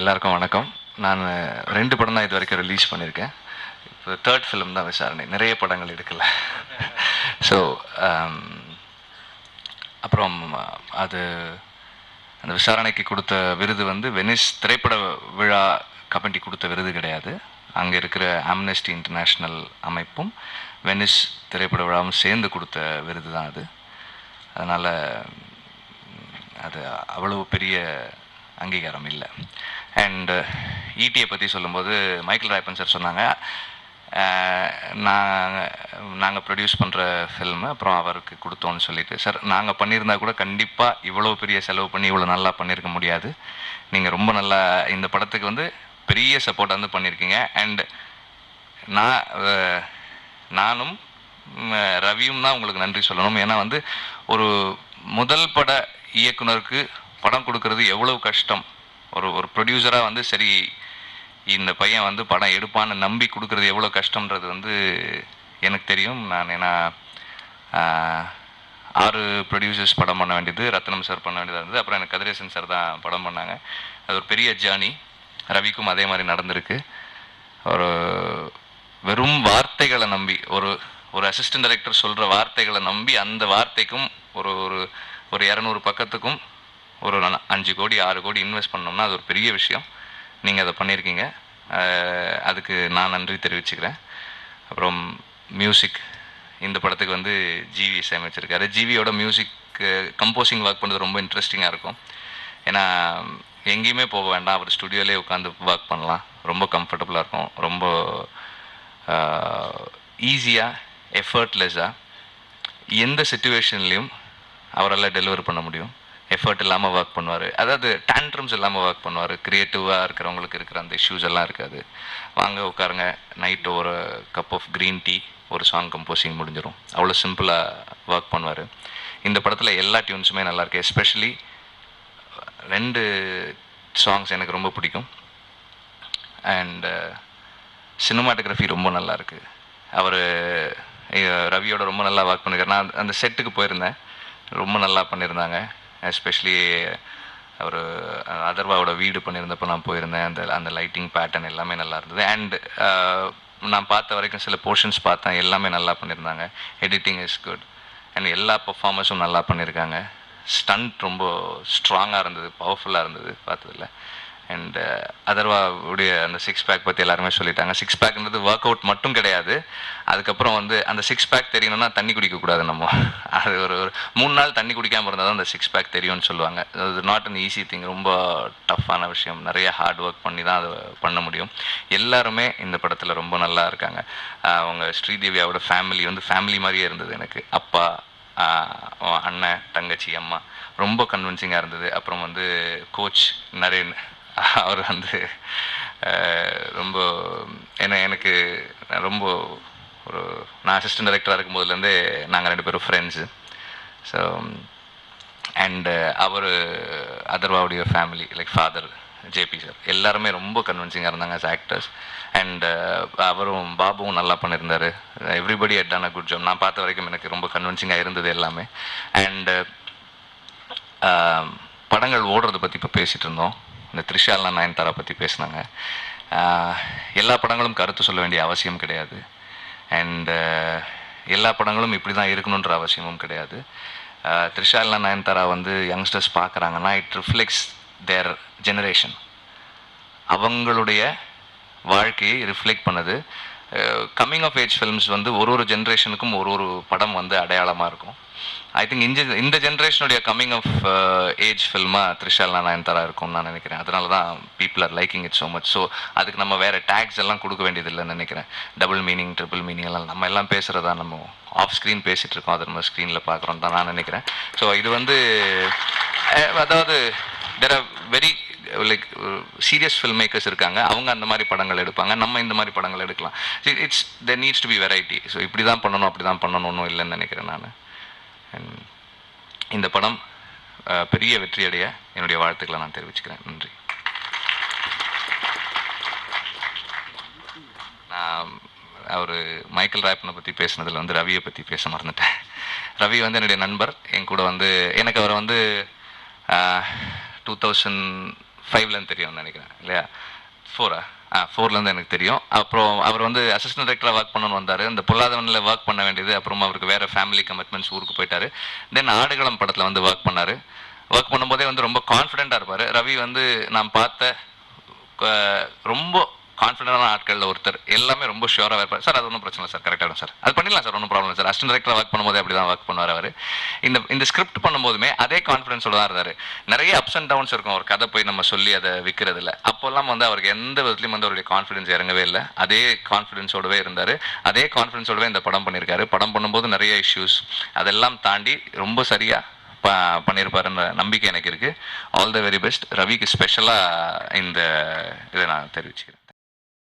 எல்லாருக்கும் வணக்கம். நான் 2 படம் தான் இது வரைக்கும் ரிலீஸ் பண்ணியிருக்கேன். இப்போ 3rd ஃபிலிம் தான் விசாரணை. நிறைய படங்கள் எடுக்கல. ஸோ அப்புறம் அது அந்த விசாரணைக்கு கொடுத்த விருது வந்து வெனிஸ் திரைப்பட விழா கமிட்டி கொடுத்த விருது கிடையாது. அங்கே இருக்கிற ஆம்னஸ்டி இன்டர்நேஷ்னல் அமைப்பும் வெனிஸ் திரைப்பட விழாவும் சேர்ந்து கொடுத்த விருது தான் அது. அதனால் அது அவ்வளவு பெரிய அங்கீகாரம் இல்லை. அண்ட் ஈட்டியை பற்றி சொல்லும்போது மைக்கேல் ராய்ப்பன் சார் சொன்னாங்க, நாங்கள் ப்ரொடியூஸ் பண்ணுற ஃபில்மு அப்புறம் அவருக்கு கொடுத்தோன்னு சொல்லிட்டு. சார், நாங்கள் பண்ணியிருந்தா கூட கண்டிப்பாக இவ்வளோ பெரிய செலவு பண்ணி இவ்வளோ நல்லா பண்ணியிருக்க முடியாது. நீங்கள் ரொம்ப நல்லா இந்த படத்துக்கு வந்து பெரிய சப்போர்ட் வந்து பண்ணியிருக்கீங்க. அண்ட் நானும் ரவியும் தான் உங்களுக்கு நன்றி சொல்லணும். ஏன்னா வந்து ஒரு முதல் பட இயக்குனருக்கு படம் கொடுக்கறது எவ்வளவு கஷ்டம். ஒரு ப்ரொடியூசராக வந்து சரி இந்த பையன் வந்து படம் எடுப்பான்னு நம்பி கொடுக்குறது எவ்வளோ கஷ்டம்ன்றது வந்து எனக்கு தெரியும். நான் ஏன்னா 6 ப்ரொடியூசர்ஸ் படம் பண்ண வேண்டியது, ரத்னம் சார் பண்ண வேண்டியதாக இருந்தது. அப்புறம் எனக்கு கதிரேசன் சார் தான் படம் பண்ணாங்க. அது ஒரு பெரிய ஜேர்னி. ரவிக்கும் அதே மாதிரி நடந்திருக்கு. ஒரு வெறும் வார்த்தைகளை நம்பி ஒரு அசிஸ்டன்ட் டைரக்டர் சொல்கிற வார்த்தைகளை நம்பி அந்த வார்த்தைக்கும் ஒரு 200 பக்கத்துக்கும் ஒரு 5 கோடி 6 கோடி இன்வெஸ்ட் பண்ணோம்னா அது ஒரு பெரிய விஷயம். நீங்கள் அதை பண்ணியிருக்கீங்க. அதுக்கு நான் நன்றி தெரிவிச்சுக்கிறேன். அப்புறம் மியூசிக், இந்த படத்துக்கு வந்து ஜிவி இசையமைச்சிருக்காரு. ஜிவியோட மியூசிக் கம்போசிங் ஒர்க் பண்ணுறது ரொம்ப இன்ட்ரெஸ்டிங்காக இருக்கும். ஏன்னா எங்கேயுமே போக வேண்டாம், அவர் ஸ்டுடியோலேயே உட்காந்து ஒர்க் பண்ணலாம். ரொம்ப கம்ஃபர்டபுளாக இருக்கும். ரொம்ப ஈஸியாக எஃபர்ட்லெஸ்ஸாக எந்த சிச்சுவேஷன்லேயும் அவரால் டெலிவர் பண்ண முடியும். எஃபர்ட் இல்லாமல் ஒர்க் பண்ணுவார். அதாவது டேண்ட்ரம்ஸ் இல்லாமல் ஒர்க் பண்ணுவார். க்ரியேட்டிவாக இருக்கிறவங்களுக்கு இருக்கிற அந்த இஷ்யூஸ் எல்லாம் இருக்காது. வாங்க உட்காருங்க, நைட்டு ஒரு கப் ஆஃப் க்ரீன் டீ, ஒரு சாங் கம்போசிங் முடிஞ்சிடும். அவ்வளோ சிம்பிளாக ஒர்க் பண்ணுவார். இந்த படத்தில் எல்லா டியூன்ஸுமே நல்லாயிருக்கு. எஸ்பெஷலி 2 சாங்ஸ் எனக்கு ரொம்ப பிடிக்கும். அண்டு சினிமாட்டோகிராஃபி ரொம்ப நல்லாயிருக்கு. அவர் ரவியோட ரொம்ப நல்லா ஒர்க் பண்ணியிருக்காரு. நான் அந்த செட்டுக்கு போயிருந்தேன், ரொம்ப நல்லா பண்ணியிருந்தாங்க. எஸ்பெஷலி அவர் அதர்வாவோட வீடு பண்ணியிருந்தப்போ நான் போயிருந்தேன். அந்த லைட்டிங் பேட்டர்ன் எல்லாமே நல்லா இருந்தது. அண்ட் நான் பார்த்த வரைக்கும் சில போர்ஷன்ஸ் பார்த்தேன், எல்லாமே நல்லா பண்ணியிருந்தாங்க. Editing is good. அண்ட் எல்லா பர்ஃபார்மன்ஸும் நல்லா பண்ணியிருக்காங்க. ஸ்டண்ட் ரொம்ப ஸ்ட்ராங்காக இருந்தது, பவர்ஃபுல்லாக இருந்தது பார்த்ததில்ல. அண்ட் அதர்வாவுடைய அந்த 6 பேக் பற்றி எல்லாருமே சொல்லிட்டாங்க. 6 பேக்ன்றது ஒர்க் அவுட் மட்டும் கிடையாது. அதுக்கப்புறம் வந்து அந்த 6 பேக் தெரியணும்னா தண்ணி குடிக்கக்கூடாது. நம்ம அது ஒரு 3 நாள் தண்ணி குடிக்காமல் இருந்தால் தான் அந்த 6 பேக் தெரியும்னு சொல்லுவாங்க. அது நாட் அன் ஈஸி திங். ரொம்ப டஃப்பான விஷயம். நிறைய ஹார்ட் ஒர்க் பண்ணி தான் அதை பண்ண முடியும். எல்லாருமே இந்த படத்தில் ரொம்ப நல்லா இருக்காங்க. அவங்க ஸ்ரீதேவியாவோட ஃபேமிலி வந்து ஃபேமிலி மாதிரியே இருந்தது எனக்கு. அப்பா, அண்ணன், தங்கச்சி, அம்மா ரொம்ப கன்வின்சிங்காக இருந்தது. அப்புறம் வந்து கோச் நரேன், அவர் வந்து ரொம்ப எனக்கு ரொம்ப நான் அசிஸ்டன்ட் டைரக்டராக இருக்கும் போதுலேருந்தே நாங்கள் 2 பேரும் ஃப்ரெண்ட்ஸு. ஸோ அண்டு அவர் அதர்வாவுடைய family like father JP sir எல்லாருமே ரொம்ப கன்வின்சிங்காக இருந்தாங்க ஆஸ் ஆக்டர்ஸ். அண்டு அவரும் பாபுவும் நல்லா பண்ணியிருந்தார். Everybody hut done a good job. நான் பார்த்த வரைக்கும் எனக்கு ரொம்ப கன்வின்சிங்காக இருந்தது எல்லாமே. அண்டு படங்கள் ஓடுறதை பற்றி இப்போ பேசிகிட்டு இருந்தோம். இந்த த்ரிஷாலா நயன்தாரா பற்றி பேசினாங்க. எல்லா படங்களும் கருத்து சொல்ல வேண்டிய அவசியம் கிடையாது. அண்டு எல்லா படங்களும் இப்படி தான் இருக்கணுன்ற அவசியமும் கிடையாது. த்ரிஷாலா நயன்தாரா வந்து யங்ஸ்டர்ஸ் பார்க்குறாங்கன்னா இட் ரிஃப்ளெக்ட்ஸ் தேர் ஜெனரேஷன். அவங்களுடைய வாழ்க்கையை ரிஃப்ளெக்ட் பண்ணுது. கம்மிங் ஆஃப் ஏஜ் ஃபில்ம்ஸ் வந்து ஒரு ஜென்ரேஷனுக்கும் ஒரு படம் வந்து அடையாளமாக இருக்கும். ஐ திங்க் இந்த ஜென்ரேஷனுடைய coming of age ஃபில்மாக Trishala Nayanthara இருக்கும்னு நான் நினைக்கிறேன். அதனால தான் people are liking it so much. So அதுக்கு நம்ம வேறு டேக்ஸ் எல்லாம் கொடுக்க வேண்டியதில்லைன்னு நினைக்கிறேன். டபுள் மீனிங், ட்ரிபிள் மீனிங் எல்லாம் நம்ம எல்லாம் பேசுகிறதா, நம்ம ஆஃப் ஸ்க்ரீன் பேசிகிட்டு இருக்கோம், அதை நம்ம ஸ்க்ரீனில் பார்க்குறோம் தான் நான் நினைக்கிறேன். ஸோ இது வந்து அதாவது there are very like serious film makers இருக்காங்க. அவங்க அந்த மாதிரி படங்கள் எடுப்பாங்க, நம்ம இந்த மாதிரி படங்கள் எடுக்கலாம். It's there needs to be variety. So இப்படி தான் பண்ணணும், அப்படி தான் பண்ணணும்னு இல்லைன்னு நினைக்கிறேன் நான். இந்த படம் பெரிய வெற்றியடைய என்னுடைய வாழ்த்துக்களை நான் தெரிவிச்சுக்கிறேன். நன்றி. நான் அவர் மைக்கேல் ராய்ப்பனை பற்றி பேசுனதில் வந்து ரவியை பற்றி பேச மறந்துட்டேன். ரவி வந்து என்னுடைய நண்பர். என் கூட வந்து எனக்கு அவரை வந்து 2000 5லேருந்து தெரியும்னு நினைக்கிறேன் இல்லையா? 4ஆ? 4லேருந்து எனக்கு தெரியும். அப்புறம் அவர் வந்து அசிஸ்டன்ட் டைரக்டராக ஒர்க் பண்ணணும்னு வந்தார். இந்த பொல்லாதவனில் ஒர்க் பண்ண வேண்டியது, அப்புறம் அவருக்கு வேறு ஃபேமிலி கமிட்மெண்ட்ஸ், ஊருக்கு போயிட்டார். தென் ஆடுகளம் படத்தில் வந்து ஒர்க் பண்ணார். ஒர்க் பண்ணும்போதே வந்து ரொம்ப கான்ஃபிடென்ட்டாக இருப்பார். ரவி வந்து நான் பார்த்த ரொம்ப கான்ஃபிடென்டான ஆட்களில் ஒருத்தர். எல்லாமே ரொம்ப ஷியோராக இருப்பார். சார் அது ஒன்றும் பிரச்சனை இல்லை சார், கரெக்டாக சார், அது பண்ணிடலாம் சார், ஒன்றும் ப்ராப்ளம் சார். அசிஸ்டன்ட் டைரக்டராக ஒர்க் பண்ணும்போது அப்படி தான் ஒர்க் பண்ணுவார் அவர். இந்த ஸ்கிரிப்ட் பண்ணும்போதுமே அதே கான்ஃபிடன்ஸோட தான் இருந்தார். நிறைய அப்ஸ் அண்ட் டவுன்ஸ் இருக்கும் ஒரு கதை போய் நம்ம சொல்லி அதை விற்கிறது இல்லை. அப்போல்லாம் வந்து அவருக்கு எந்த விதத்துலையும் வந்து அவருடைய கான்ஃபிடன்ஸ் இறங்கவே இல்லை. அதே கான்ஃபிடன்ஸோடவே இருந்தார். அதே கான்ஃபிடன்ஸோடவே இந்த படம் பண்ணியிருக்காரு. படம் பண்ணும்போது நிறைய இஷ்யூஸ் அதெல்லாம் தாண்டி ரொம்ப சரியாக பண்ணியிருப்பாருன்ற நம்பிக்கை எனக்கு இருக்குது. All the very best. ரவிக்கு ஸ்பெஷலாக இந்த இதை நான் தெரிவிச்சுக்கிறேன்.